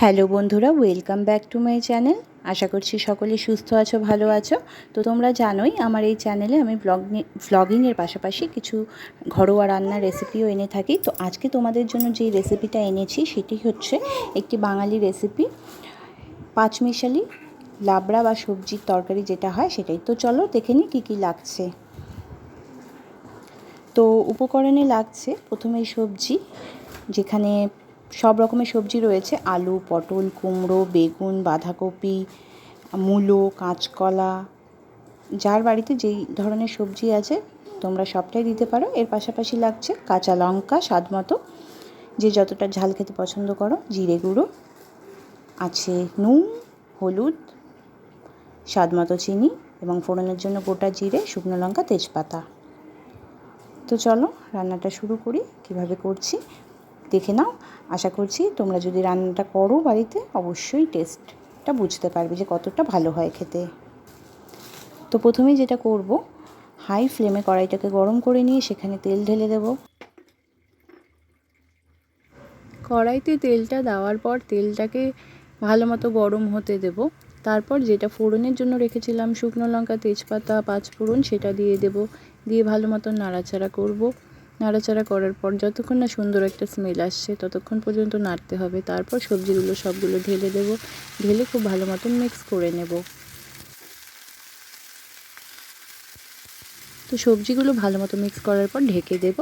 Hello বন্ধুরা, welcome back to my channel. আশা করছি সকলে সুস্থ আছো, ভালো আছো। তো তোমরা জানোই আমার এই চ্যানেলে আমি ভ্লগিংয়ের পাশাপাশি কিছু ঘরোয়া রান্নার রেসিপিও এনে থাকি। তো আজকে তোমাদের জন্য যে রেসিপিটা এনেছি সেটি হচ্ছে একটি বাঙালি রেসিপি, পাঁচমিশালি লাবড়া বা সবজির তরকারি যেটা হয় সেটাই। তো চলো দেখে নিই কী কী লাগছে। তো উপকরণে লাগছে প্রথমে সবজি, যেখানে সব রকমের সবজি রয়েছে: আলু, পটল, কুমড়ো, বেগুন, বাঁধাকপি, মূলো, কাঁচকলা। যার বাড়িতে যেই ধরনের সবজি আছে তোমরা সবটাই দিতে পারো। এর পাশাপাশি লাগছে কাঁচা লঙ্কা স্বাদ মতো, যে যতটা ঝাল খেতে পছন্দ করো, জিরে গুঁড়ো আছে, নুন, হলুদ, স্বাদ মতো চিনি এবং ফোড়নের জন্য গোটা জিরে, শুকনো লঙ্কা, তেজপাতা। তো চলো রান্নাটা শুরু করি। কিভাবে করছি দেখে নাও। আশা করছি তোমরা যদি রান্নাটা করো বাড়িতে অবশ্যই টেস্টটা বুঝতে পারবে যে কতটা ভালো হয় খেতে। তো প্রথমেই যেটা করব, হাই ফ্লেমে কড়াইটাকে গরম করে নিয়ে সেখানে তেল ঢেলে দেব। কড়াইতে তেলটা দেওয়ার পর তেলটাকে ভালো মতো গরম হতে দেব। তারপর যেটা ফোড়নের জন্য রেখেছিলাম শুকনো লঙ্কা, তেজপাতা, পাঁচফোড়ন, সেটা দিয়ে দেব। দিয়ে ভালো মতো নাড়াচাড়া করব। নাড়াচাড়া করার পর যতক্ষণ না সুন্দর একটা স্মেল আসছে ততক্ষণ পর্যন্ত নাড়তে হবে। তারপর সবজিগুলো সবগুলো ঢেলে দেব। ঢেলে খুব ভালো মতন মিক্স করে নেব। তো সবজিগুলো ভালো মতো মিক্স করার পর ঢেকে দেব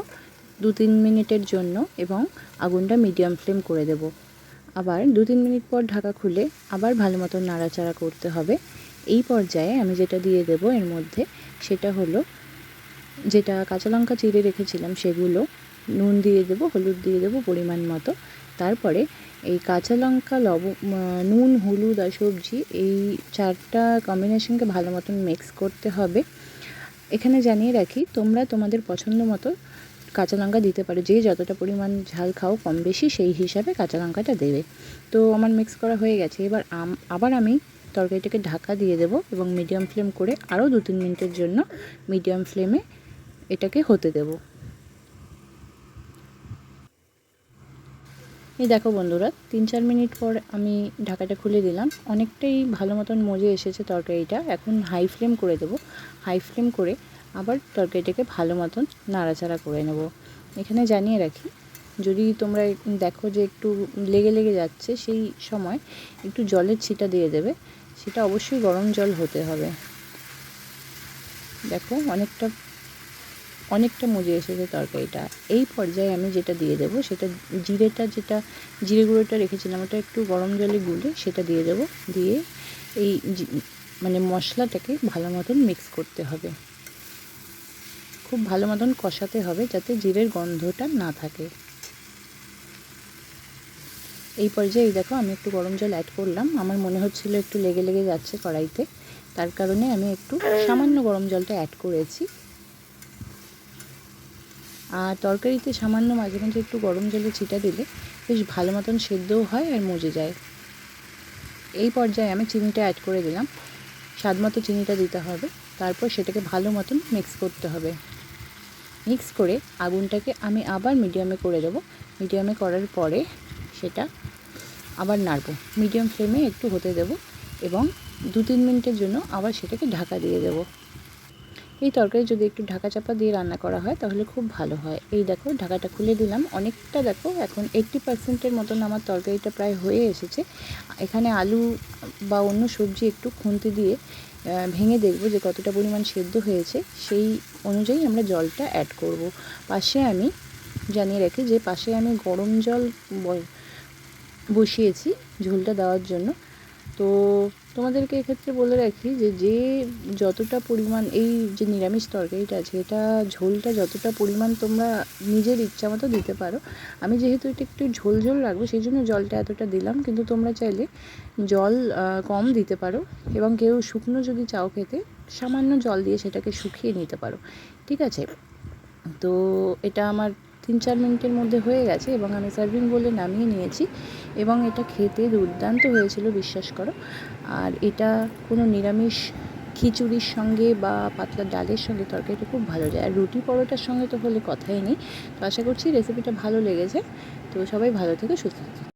2-3 মিনিটের জন্য এবং আগুনটা মিডিয়াম ফ্লেম করে দেব। আবার 2-3 মিনিট পর ঢাকা খুলে আবার ভালো মতো নাড়াচাড়া করতে হবে। এই পর্যায়ে আমি যেটা দিয়ে দেব এর মধ্যে সেটা হলো, যেটা কাঁচা লঙ্কা চিড়ে রেখেছিলাম সেগুলো, নুন দিয়ে দেব, হলুদ দিয়ে দেব পরিমাণ মতো। তারপরে এই কাঁচা লঙ্কা, নুন, হলুদ আর সবজি, এই চারটা কম্বিনেশনকে ভালো মতন মিক্স করতে হবে। এখানে জানিয়ে রাখি, তোমরা তোমাদের পছন্দ মতো কাঁচা লঙ্কা দিতে পারো, যে যতটা পরিমাণ ঝাল খাও কম বেশি সেই হিসাবে কাঁচা লঙ্কাটা দেবে। তো আমার মিক্স করা হয়ে গেছে। এবার আবার আমি তরকারিটাকে ঢাকা দিয়ে দেব এবং মিডিয়াম ফ্লেম করে আরও 2-3 মিনিটের জন্য মিডিয়াম ফ্লেমে এটাকে হতে দেব। এই দেখো বন্ধুরা, 3-4 মিনিট পর আমি ঢাকাটা খুলে দিলাম। অনেকটাই ভালো মতন মজে এসেছে তরকারিটা। এখন হাই ফ্লেম করে দেব। হাই ফ্লেম করে আবার তরকারিটাকে ভালো মতন নাড়াচাড়া করে নেব। এখানে জানিয়ে রাখি, যদি তোমরা দেখো যে একটু লেগে লেগে যাচ্ছে, সেই সময় একটু জলের ছিটা দিয়ে দেবে। সেটা অবশ্যই গরম জল হতে হবে। দেখো অনেকটা মজে এসেছে তরকারিটা। এই পর্যায়ে আমি যেটা দিয়ে দেব সেটা জিরে গুঁড়োটা রেখেছিলাম, ওটা একটু গরম জলে গুলে সেটা দিয়ে দেব। দিয়ে এই মশলাটাকে ভালো মতন মিক্স করতে হবে, খুব ভালো মতন কষাতে হবে যাতে জিরের গন্ধটা না থাকে। এই পর্যায়ে দেখো আমি একটু গরম জল অ্যাড করলাম। আমার মনে হচ্ছিল একটু লেগে লেগে যাচ্ছে কড়াইতে, তার কারণে আমি একটু সামান্য গরম জলটা অ্যাড করেছি। আর তরকারিতে সামান্য মাঝে মাঝে একটু গরম জলে ছিটা দিলে বেশ ভালো মতন সেদ্ধও হয় আর মজে যায়। এই পর্যায়ে আমি চিনিটা অ্যাড করে দিলাম। স্বাদ মতো চিনিটা দিতে হবে। তারপর সেটাকে ভালো মতন মিক্স করতে হবে। মিক্স করে আগুনটাকে আমি আবার মিডিয়ামে করে দেবো। মিডিয়ামে করার পরে সেটা আবার নাড়ব। মিডিয়াম ফ্লেমে একটু হতে দেব এবং 2-3 মিনিটের জন্য আবার সেটাকে ঢাকা দিয়ে দেব। এই তরকারি যদি একটু ঢাকা চাপা দিয়ে রান্না করা হয় তাহলে খুব ভালো হয়। এই দেখো ঢাকাটা খুলে দিলাম। অনেকটা দেখো এখন 80% মতন আমার তরকারিটা প্রায় হয়ে এসেছে। এখানে আলু বা অন্য সবজি একটু খুন্তি দিয়ে ভেঙে দেখব যে কতটা পরিমাণ সেদ্ধ হয়েছে, সেই অনুযায়ী আমরা জলটা অ্যাড করব। পাশে আমি জানিয়ে রাখি যে পাশে আমি গরম জল বসিয়েছি ঝোলটা দেওয়ার জন্য। তো তোমাদেরকে এক্ষেত্রে বলে রাখি যে যতটা পরিমাণ এই যে নিরামিষ তরকারিটা আছে, এটা ঝোলটা যতটা পরিমাণ তোমরা নিজের ইচ্ছা মতো দিতে পারো। আমি যেহেতু এটা একটু ঝোল ঝোল রাখবো সেই জন্য জলটা এতটা দিলাম, কিন্তু তোমরা চাইলে জল কম দিতে পারো এবং কেউ শুকনো যদি চাও খেতে, সামান্য জল দিয়ে সেটাকে শুকিয়ে নিতে পারো। ঠিক আছে? তো এটা আমার 3-4 মিনিটের মধ্যে হয়ে গেছে এবং আমি সার্ভিং বলে নামিয়ে নিয়েছি এবং এটা খেতে দুর্দান্ত হয়েছিল, বিশ্বাস করো। আর এটা কোনো নিরামিষ খিচুড়ির সঙ্গে বা পাতলা ডালের সঙ্গে তরকারিটা খুব ভালো যায়। আর রুটি পরোটার সঙ্গে তো হলে কথাই নেই। তো আশা করছি রেসিপিটা ভালো লেগেছে। তো সবাই ভালো থেকো, সুস্থ থেকো।